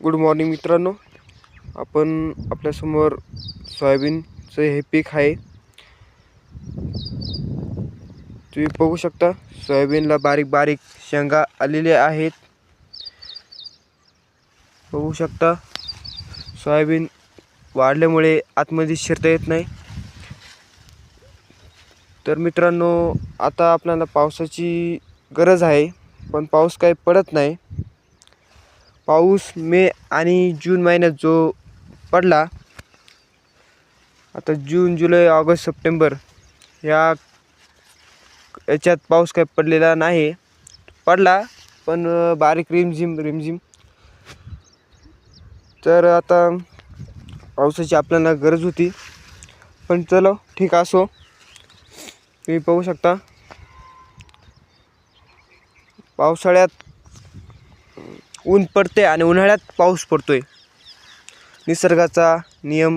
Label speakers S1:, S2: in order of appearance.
S1: Good morning मित्रांनो, आपण आपल्यासमोर सोयाबीनचं हे पीक आहे. तुम्ही बघू शकता सोयाबीनला बारीक बारीक शेंगा आलेले आहेत. बघू शकता सोयाबीन वाढल्यामुळे आतमध्ये शिरता येत नाही. तर मित्रांनो, आता आपल्याला पावसाची गरज आहे, पण पाऊस काही पडत नाही. पाऊस मे आणि जून महिन्यात जो पडला, आता जून जुलै ऑगस्ट सप्टेंबर याच्यात पाऊस काही पडलेला नाही. पडला पण बारीक रिमझिम. तर आता पावसाची आपल्याला गरज होती, पण चलो ठीक असो. तुम्ही पाहू शकता पावसाळ्यात ऊन पडते आणि उन्हाळ्यात पाऊस पडतोय. निसर्गाचा नियम